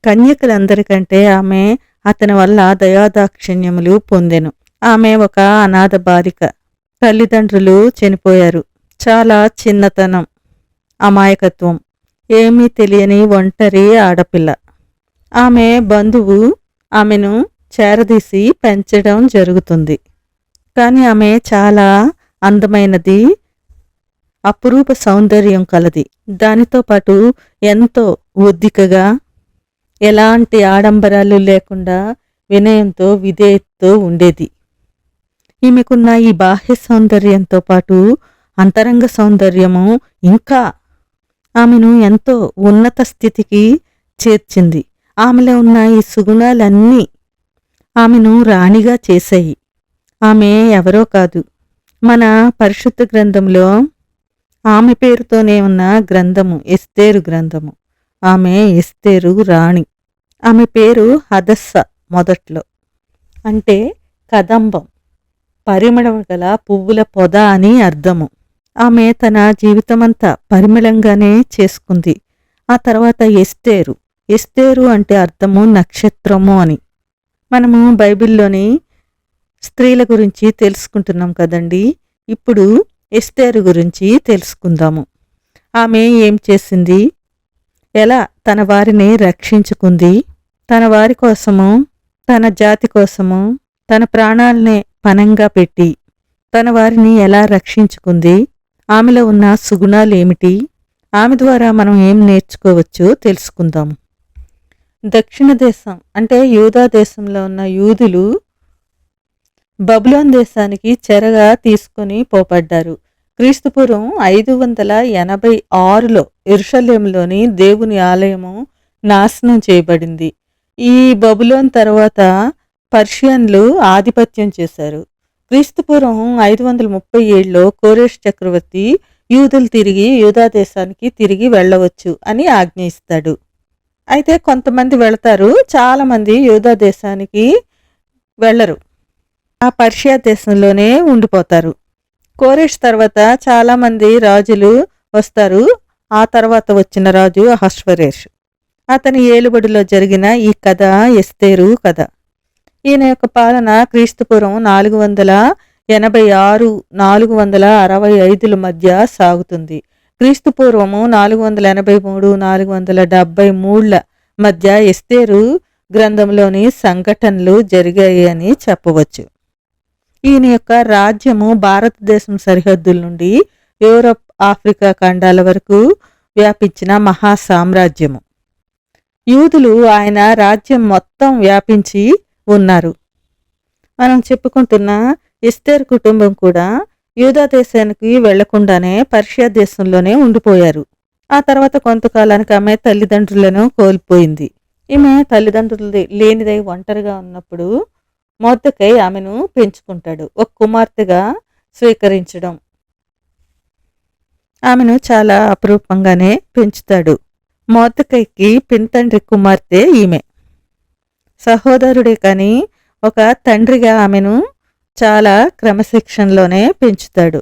కన్యకలందరికంటే ఆమె అతని వల్ల దయాదాక్షిణ్యములు పొందెను. ఆమె ఒక అనాథ బాలిక. తల్లిదండ్రులు చనిపోయారు. చాలా చిన్నతనం, అమాయకత్వం, ఏమీ తెలియని ఒంటరి ఆడపిల్ల. ఆమె బంధువు ఆమెను చేరదీసి పెంచడం జరుగుతుంది. కానీ ఆమె చాలా అందమైనది, అపురూప సౌందర్యం కలది. దానితో పాటు ఎంతో ఒద్దికగా, ఎలాంటి ఆడంబరాలు లేకుండా వినయంతో విధేయతతో ఉండేది. ఈమెకున్న ఈ బాహ్య సౌందర్యంతో పాటు అంతరంగ సౌందర్యము ఇంకా ఆమెను ఎంతో ఉన్నత స్థితికి చేర్చింది. ఆమెలో ఉన్న ఈ సుగుణాలన్నీ ఆమెను రాణిగా చేశాయి. ఆమె ఎవరో కాదు, మన పరిశుద్ధ గ్రంథంలో ఆమె పేరుతోనే ఉన్న గ్రంథము ఎస్తేరు గ్రంథము. ఆమె ఎస్తేరు రాణి. ఆమె పేరు హదస్స మొదట్లో, అంటే కదంబం, పరిమళం గల పువ్వుల పొద అని అర్థము. ఆమె తన జీవితమంతా పరిమళంగానే చేసుకుంది. ఆ తర్వాత ఎస్తేరు. ఎస్తేరు అంటే అర్థము నక్షత్రము అని. మనము బైబిల్లోని స్త్రీల గురించి తెలుసుకుంటున్నాం కదండి. ఇప్పుడు ఎస్తేరు గురించి తెలుసుకుందాము. ఆమె ఏం చేసింది, ఎలా తన వారిని రక్షించుకుంది, తన వారి కోసము, తన జాతి కోసము తన ప్రాణాలనే పణంగా పెట్టి తన వారిని ఎలా రక్షించుకుంది, ఆమెలో ఉన్న సుగుణాలు ఏమిటి, ఆమె ద్వారా మనం ఏం నేర్చుకోవచ్చో తెలుసుకుందాము. దక్షిణ దేశం అంటే యూదా దేశంలో ఉన్న యూదులు బబులోన్ దేశానికి చెరగా తీసుకొని పోపడ్డారు. క్రీస్తుపూర్వం 586లో యెరూషలేములోని దేవుని ఆలయము నాశనం చేయబడింది. ఈ బబులోన్ తర్వాత పర్షియన్లు ఆధిపత్యం చేశారు. క్రీస్తుపూర్వం 537లో కోరెష్ చక్రవర్తి యూదులు తిరిగి యూదా దేశానికి తిరిగి వెళ్ళవచ్చు అని ఆజ్ఞ ఇస్తాడు. అయితే కొంతమంది వెళతారు, చాలామంది యూదా దేశానికి వెళ్ళరు, ఆ పర్షియా దేశంలోనే ఉండిపోతారు. కోరెష్ తర్వాత చాలామంది రాజులు వస్తారు. ఆ తర్వాత వచ్చిన రాజు అహష్వరేష్. అతని ఏలుబడిలో జరిగిన ఈ కథ ఎస్తేరు కథ. ఈయన యొక్క పాలన క్రీస్తుపూర్వం 486 465 మధ్య సాగుతుంది. క్రీస్తుపూర్వము 483 473 మధ్య ఎస్తేరు గ్రంథంలోని సంఘటనలు జరిగాయి అని చెప్పవచ్చు. ఈయన యొక్క రాజ్యము భారతదేశం సరిహద్దుల నుండి యూరప్, ఆఫ్రికా ఖండాల వరకు వ్యాపించిన మహా సామ్రాజ్యము. యూదులు ఆయన రాజ్యం మొత్తం వ్యాపించి ఉన్నారు. మనం చెప్పుకుంటున్న ఎస్తేరు కుటుంబం కూడా యూదా దేశానికి వెళ్లకుండానే పర్షియా దేశంలోనే ఉండిపోయారు. ఆ తర్వాత కొంతకాలానికి ఆమె తల్లిదండ్రులను కోల్పోయింది. ఈమె తల్లిదండ్రులు లేనిదై ఒంటరిగా ఉన్నప్పుడు మొర్దెకై ఆమెను పెంచుకుంటాడు. ఒక కుమార్తెగా స్వీకరించడం, ఆమెను చాలా అపురూపంగానే పెంచుతాడు. మొర్దెకైకి పినతండ్రి కుమార్తె ఈమె. సహోదరుడే కానీ ఒక తండ్రిగా ఆమెను చాలా క్రమశిక్షణలోనే పెంచుతాడు.